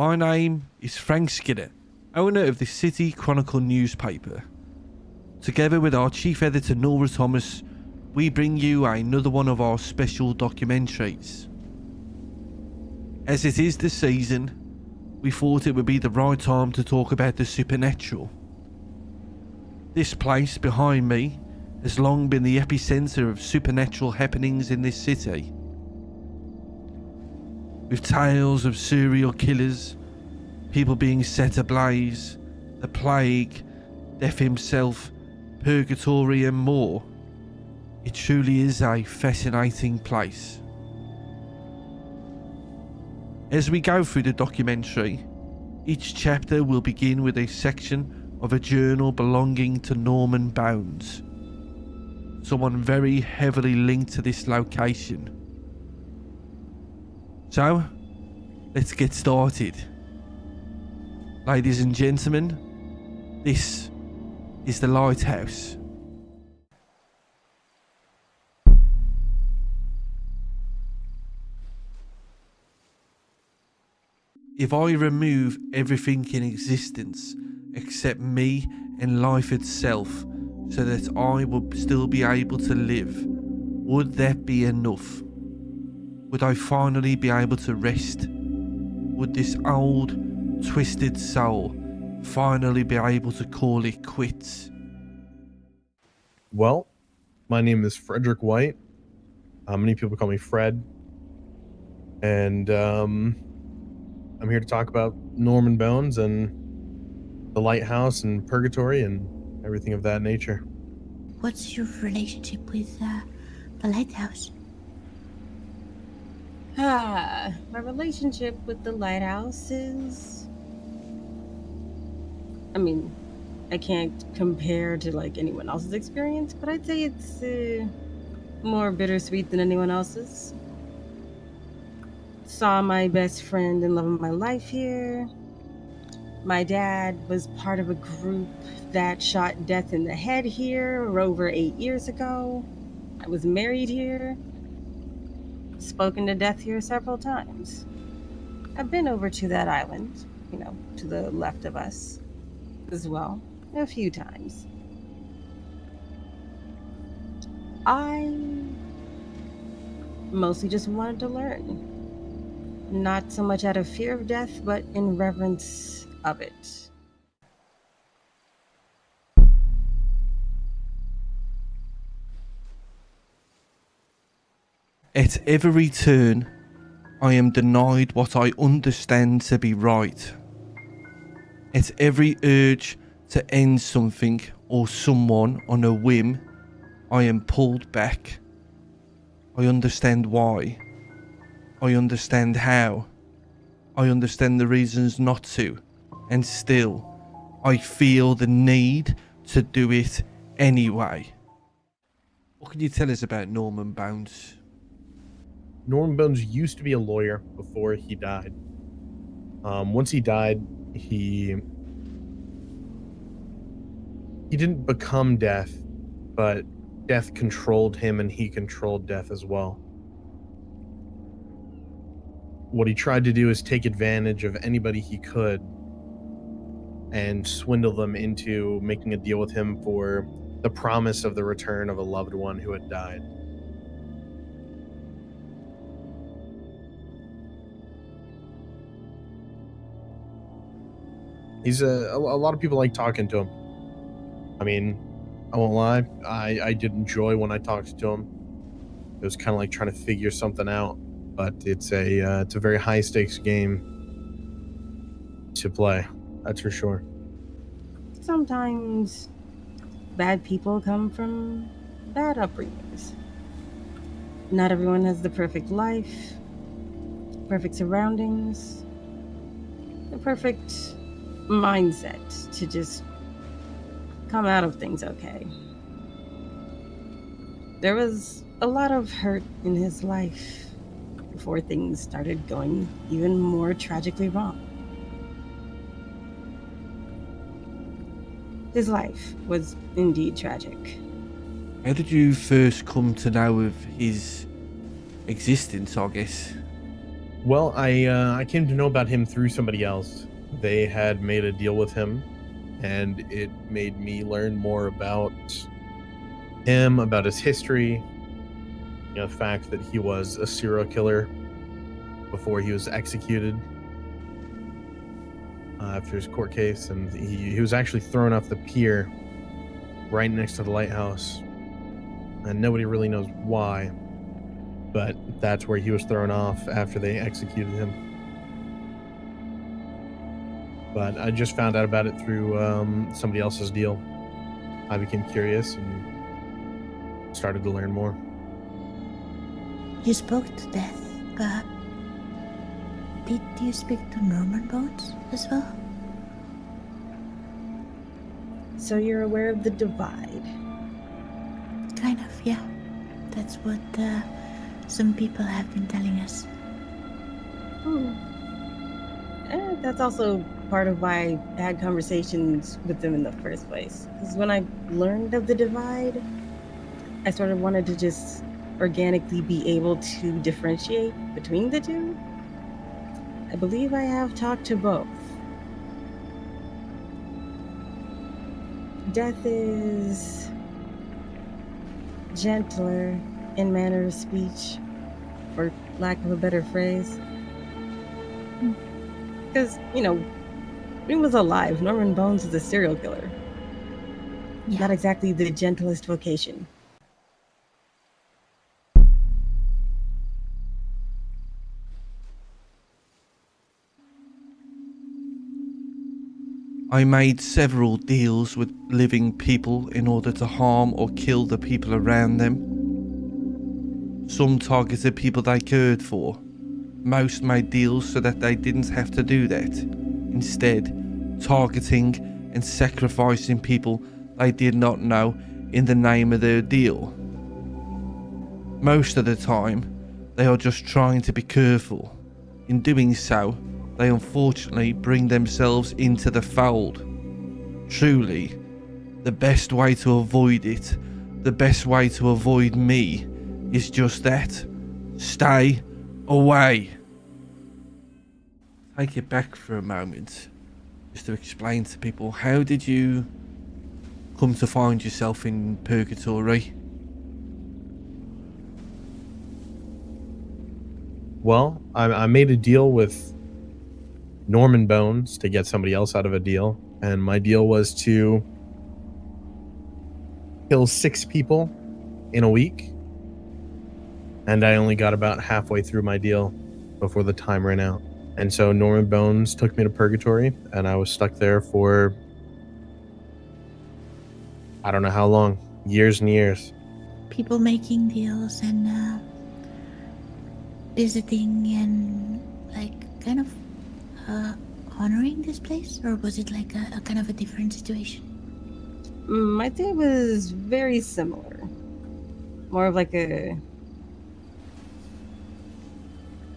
My name is Frank Skinner, owner of the City Chronicle newspaper. Together with our chief editor Nora Thomas, we bring you another one of our special documentaries. As it is the season, we thought it would be the right time to talk about the supernatural. This place behind me has long been the epicenter of supernatural happenings in this city. With tales of serial killers, people being set ablaze, the plague, death himself, purgatory and more, it truly is a fascinating place. As we go through the documentary, each chapter will begin with a section of a journal belonging to Norman Bones, someone very heavily linked to this location. So, let's get started. Ladies and gentlemen, this is the Lighthouse. If I remove everything in existence except me and life itself, so that I would still be able to live, would that be enough? Would I finally be able to rest? Would this old, twisted soul finally be able to call it quits? Well, my name is Frederick White. Many people call me Fred. And I'm here to talk about Norman Bones and the Lighthouse and Purgatory and everything of that nature. What's your relationship with the Lighthouse? My relationship with the Lighthouse is... I can't compare to anyone else's experience, but I'd say it's more bittersweet than anyone else's. Saw my best friend and love of my life here. My dad was part of a group that shot death in the head here over 8 years ago. I was married here. Spoken to death here several times. I've been over to that island, to the left of us as well, a few times. I mostly just wanted to learn. Not so much out of fear of death, but in reverence of it. At every turn, I am denied what I understand to be right. At every urge to end something or someone on a whim, I am pulled back. I understand why. I understand how. I understand the reasons not to. And still, I feel the need to do it anyway. What can you tell us about Norman Bones? Norman Bones used to be a lawyer before he died. Once he died, he didn't become death, but death controlled him and he controlled death as well. What he tried to do is take advantage of anybody he could and swindle them into making a deal with him for the promise of the return of a loved one who had died. He's a lot of people like talking to him. I won't lie, I did enjoy when I talked to him. It was kind of like trying to figure something out, but it's a very high stakes game to play. That's for sure. Sometimes bad people come from bad upbringings. Not everyone has the perfect life, perfect surroundings, the perfect mindset to just come out of things okay. There was a lot of hurt in his life before things started going even more tragically wrong. His life was indeed tragic. How did you first come to know of his existence, I guess? Well, I came to know about him through somebody else. They had made a deal with him, and it made me learn more about him, about his history, the fact that he was a serial killer before he was executed after his court case, and he was actually thrown off the pier right next to the lighthouse, and nobody really knows why, but that's where he was thrown off after they executed him. But I just found out about it through somebody else's deal. I became curious and started to learn more. You spoke to Death, but did you speak to Norman Bones as well? So you're aware of the divide? Kind of, yeah. That's what some people have been telling us. That's also part of why I had conversations with them in the first place. Because when I learned of the divide, I sort of wanted to just organically be able to differentiate between the two. I believe I have talked to both. Death is gentler in manner of speech, for lack of a better phrase. Because, when he was alive, Norman Bones is a serial killer. Yeah. Not exactly the gentlest vocation. I made several deals with living people in order to harm or kill the people around them. Some targeted people they cared for. Most made deals so that they didn't have to do that. Instead, targeting and sacrificing people they did not know in the name of their deal. Most of the time, they are just trying to be careful. In doing so, they unfortunately bring themselves into the fold. Truly, the best way to avoid it, the best way to avoid me, is just that. Stay away. Take it back for a moment, just to explain to people, how did you come to find yourself in Purgatory? Well, I made a deal with Norman Bones to get somebody else out of a deal, and my deal was to kill 6 people in a week, and I only got about halfway through my deal before the time ran out. And so Norman Bones took me to Purgatory, and I was stuck there for I don't know how long, years and years. People making deals and visiting and kind of honoring this place, or was it like a kind of a different situation? I think it was very similar. More of like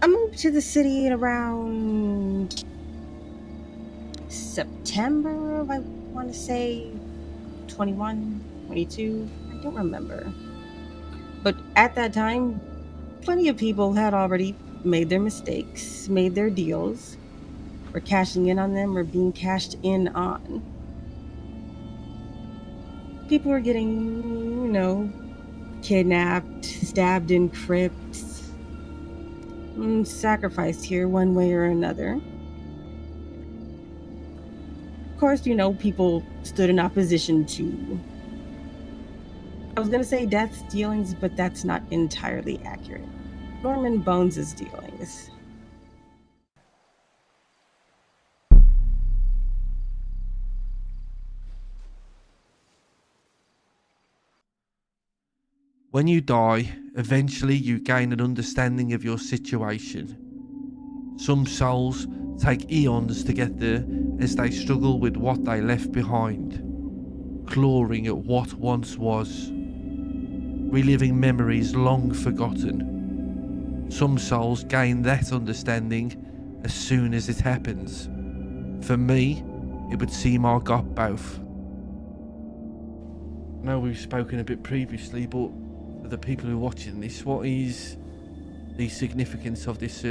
I moved to the city in around September of, I want to say, 21, 22. I don't remember. But at that time, plenty of people had already made their mistakes, made their deals, were cashing in on them or being cashed in on. People were getting, kidnapped, stabbed in crypts, sacrificed here one way or another. Of course, people stood in opposition to, I was going to say Death's dealings, but that's not entirely accurate. Norman Bones' dealings. When you die, eventually you gain an understanding of your situation. Some souls take eons to get there as they struggle with what they left behind, clawing at what once was, reliving memories long forgotten. Some souls gain that understanding as soon as it happens. For me, it would seem I got both. I know we've spoken a bit previously, but for the people who are watching this, what is the significance of this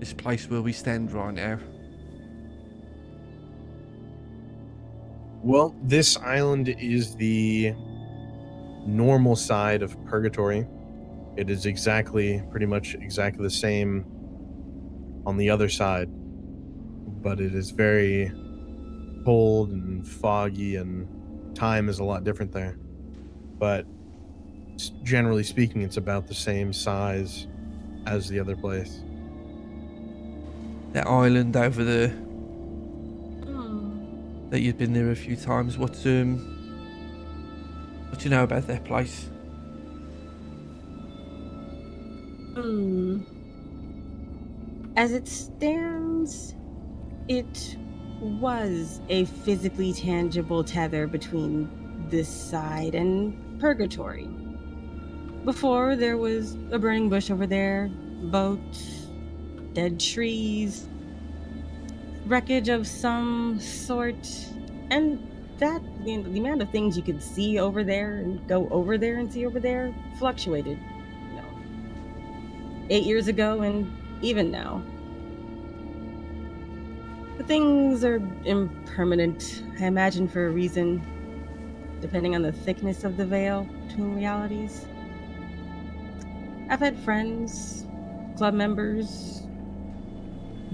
This place where we stand right now. Well, this island is the normal side of Purgatory. It is pretty much exactly the same on the other side, but it is very cold and foggy, and time is a lot different there. But generally speaking, it's about the same size as the other place. That island over there, Hmm. that you've been there a few times. What do you know about that place? As it stands, it was a physically tangible tether between this side and Purgatory. Before, there was a burning bush over there, boat, dead trees, wreckage of some sort, and the amount of things you could see over there and go over there and see over there fluctuated. 8 years ago and even now. The things are impermanent, I imagine for a reason, depending on the thickness of the veil between realities. I've had friends, club members,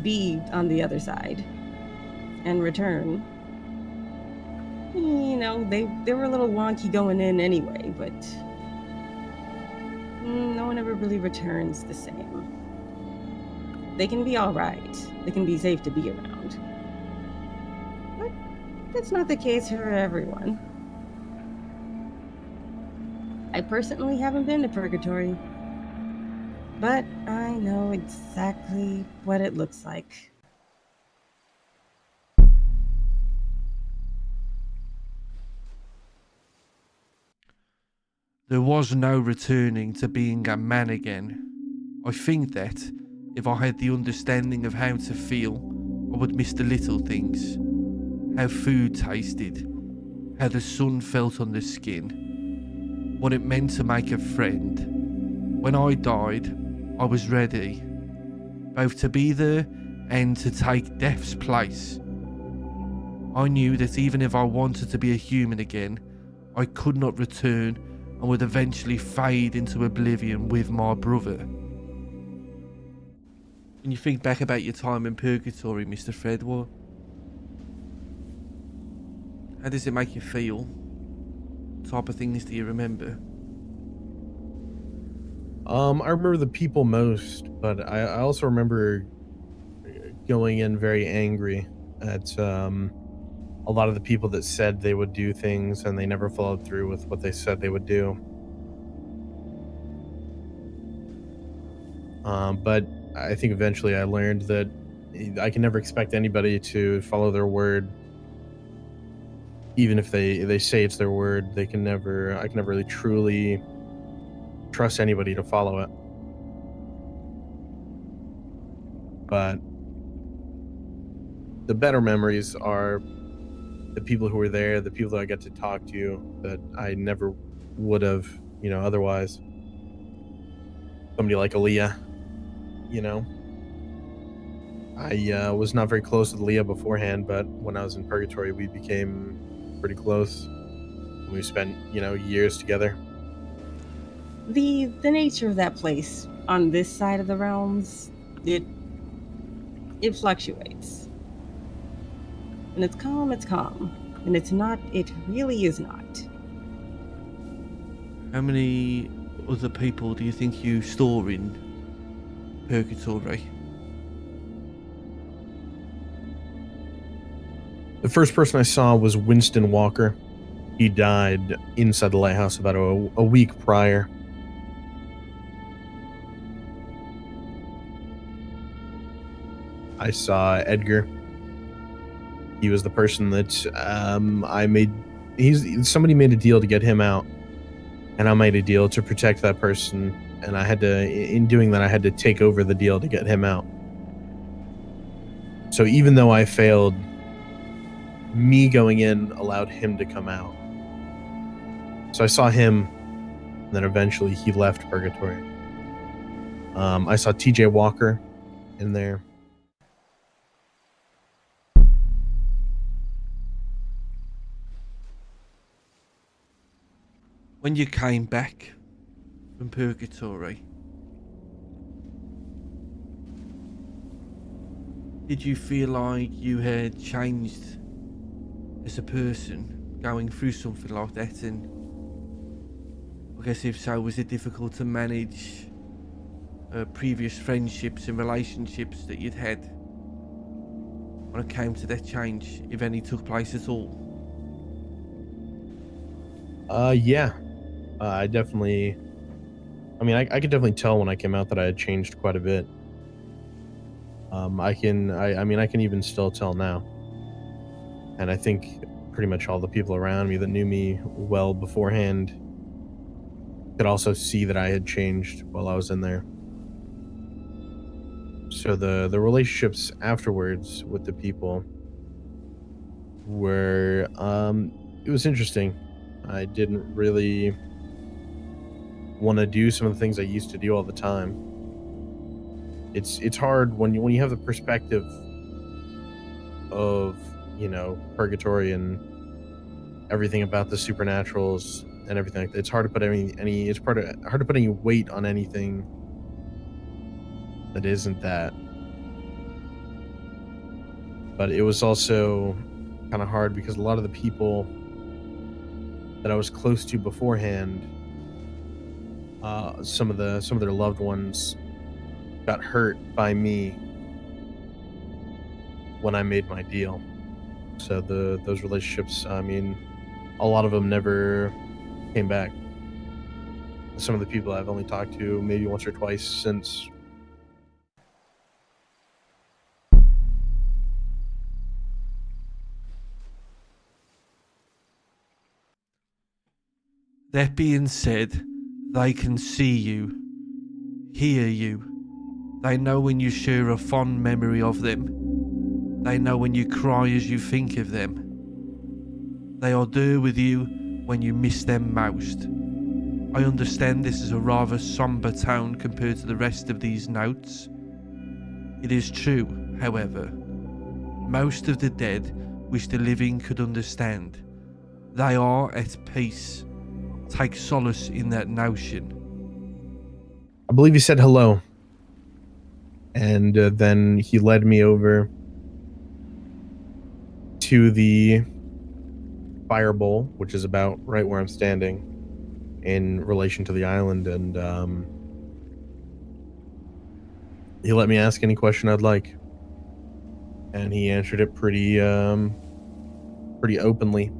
be on the other side and return. They were a little wonky going in anyway, but no one ever really returns the same. They can be all right. They can be safe to be around. But that's not the case for everyone. I personally haven't been to Purgatory, but I know exactly what it looks like. There was no returning to being a man again. I think that if I had the understanding of how to feel, I would miss the little things. How food tasted, how the sun felt on the skin, what it meant to make a friend. When I died, I was ready, both to be there and to take death's place. I knew that even if I wanted to be a human again, I could not return and would eventually fade into oblivion with my brother. When you think back about your time in Purgatory, Mr. Fred, how does it make you feel? What type of things do you remember? I remember the people most, but I also remember going in very angry at a lot of the people that said they would do things and they never followed through with what they said they would do. But I think eventually I learned that I can never expect anybody to follow their word. Even if they say it's their word, I can never really truly trust anybody to follow it. But the better memories are the people who were there, the people that I got to talk to that I never would have, otherwise. Somebody like Aaliyah, I was not very close with Aaliyah beforehand, but when I was in Purgatory, we became pretty close. We spent, years together. The nature of that place on this side of the realms, it fluctuates. When it's calm, it's calm. When it's not, it really is not. How many other people do you think you store in Purgatory? The first person I saw was Winston Walker. He died inside the lighthouse about a week prior. I saw Edgar. He was the person that somebody made a deal to get him out, and I made a deal to protect that person, and in doing that, I had to take over the deal to get him out. So even though I failed, me going in allowed him to come out. So I saw him, and then eventually he left Purgatory. I saw TJ Walker. in there. When you came back from Purgatory, did you feel like you had changed as a person going through something like that? And I guess if so, was it difficult to manage previous friendships and relationships that you'd had when it came to that change, if any took place at all? Yeah. I definitely. I mean, I could definitely tell when I came out that I had changed quite a bit. I mean, I can even still tell now. And I think pretty much all the people around me that knew me well beforehand could also see that I had changed while I was in there. So the relationships afterwards with the people were it was interesting. I didn't really want to do some of the things I used to do all the time. It's hard when you have the perspective of, you know, purgatory and everything about the supernaturals and everything like that. It's hard to put hard to put any weight on anything that isn't that. But it was also kind of hard because a lot of the people that I was close to beforehand, some of their loved ones got hurt by me when I made my deal. So those relationships, I mean, a lot of them never came back. Some of the people I've only talked to maybe once or twice since. That being said, they can see you, hear you. They know when you share a fond memory of them. They know when you cry as you think of them. They are there with you when you miss them most. I understand this is a rather somber tone compared to the rest of these notes. It is true, however. Most of the dead which the living could understand. They are at peace. Take solace in that notion. I believe he said hello. And then he led me over to the fire bowl, which is about right where I'm standing in relation to the island. And he let me ask any question I'd like. And he answered it pretty openly.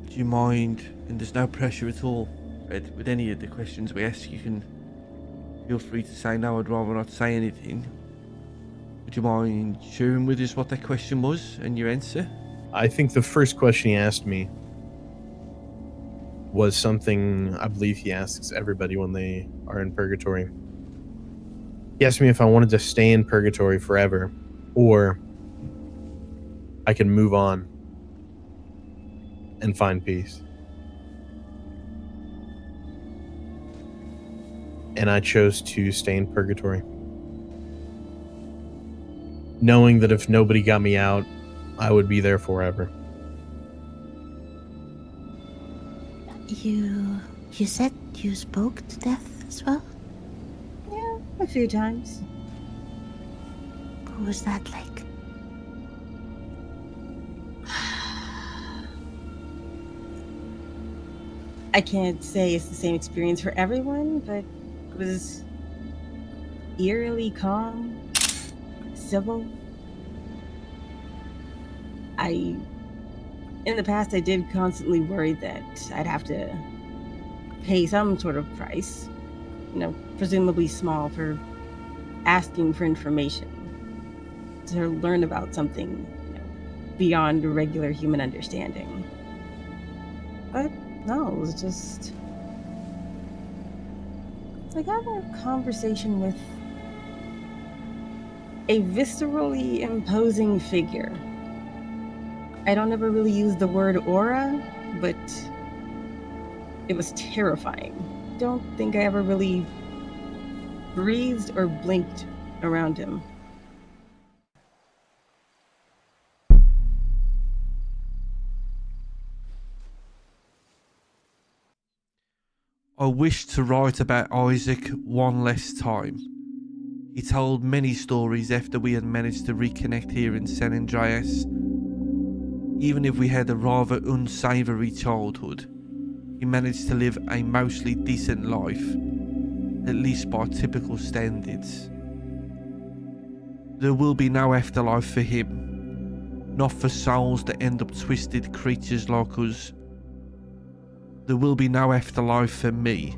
Do you mind, and there's no pressure at all, Ed, with any of the questions we ask, you can feel free to say no, I'd rather not say anything. Would you mind sharing with us what that question was and your answer? I think the first question he asked me was something I believe he asks everybody when they are in purgatory. He asked me if I wanted to stay in purgatory forever, or I can move on and find peace. And I chose to stay in purgatory, knowing that if nobody got me out, I would be there forever. You said you spoke to death as well? Yeah, a few times. What was that like? I can't say it's the same experience for everyone, but it was eerily calm, civil. In the past, I did constantly worry that I'd have to pay some sort of price, presumably small, for asking for information, to learn about something beyond regular human understanding. But no, it was just like having a conversation with a viscerally imposing figure. I don't ever really use the word aura, but it was terrifying. Don't think I ever really breathed or blinked around him. I wished to write about Isaac one less time. He told many stories after we had managed to reconnect here in San Andreas. Even if we had a rather unsavoury childhood, he managed to live a mostly decent life, at least by typical standards. There will be no afterlife for him, not for souls that end up twisted creatures like us. There will be no afterlife for me.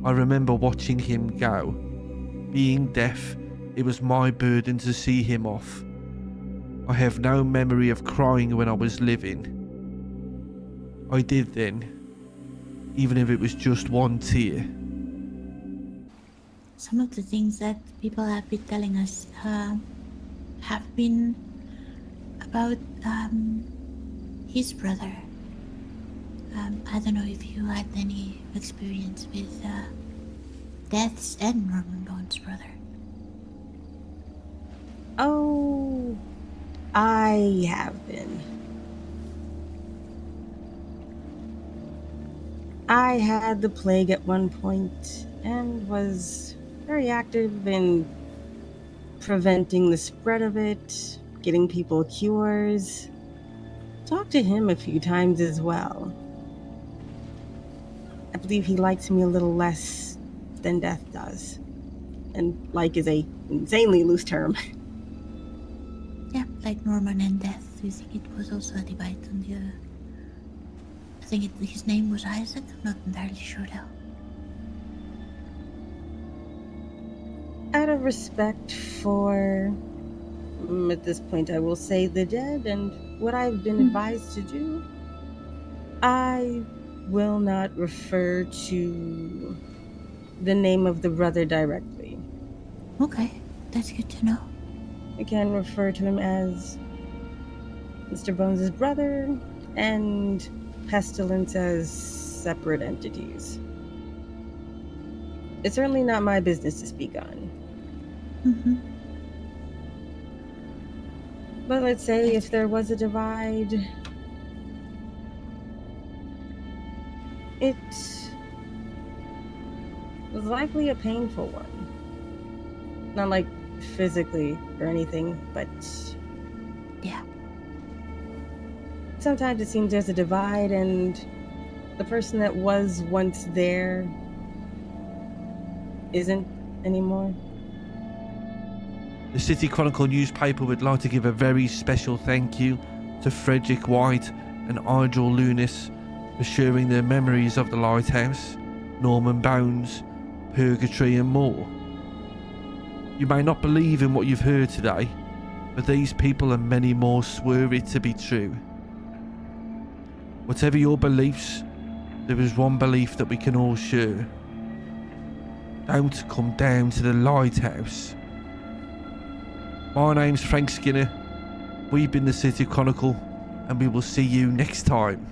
I remember watching him go. Being deaf, it was my burden to see him off. I have no memory of crying when I was living. I did then, even if it was just one tear. Some of the things that people have been telling us have been about his brother. I don't know if you had any experience with Death's and Norman Bones' brother. Oh, I have been. I had the plague at one point and was very active in preventing the spread of it, getting people cures. Talked to him a few times as well. I believe he likes me a little less than Death does. And like is a insanely loose term. Yeah, like Norman and Death. Do you think it was also a debate on the... I think his name was Isaac. I'm not entirely sure though. Out of respect for, at this point I will say, the dead and what I've been advised to do, I will not refer to the name of the brother directly. Okay, that's good to know. I can refer to him as Mr. Bones' brother and Pestilence as separate entities. It's certainly not my business to speak on. Mm-hmm. But let's say if there was a divide, it was likely a painful one. Not like physically or anything, but Yeah. sometimes it seems there's a divide and the person that was once there isn't anymore. The City Chronicle newspaper would like to give a very special thank you to Frederick White and Idril Lunis for sharing their memories of the Lighthouse, Norman Bones, Purgatory and more. You may not believe in what you've heard today, but these people and many more swear it to be true. Whatever your beliefs, there is one belief that we can all share. Don't come down to the Lighthouse. My name's Frank Skinner. We've been the City Chronicle, and we will see you next time.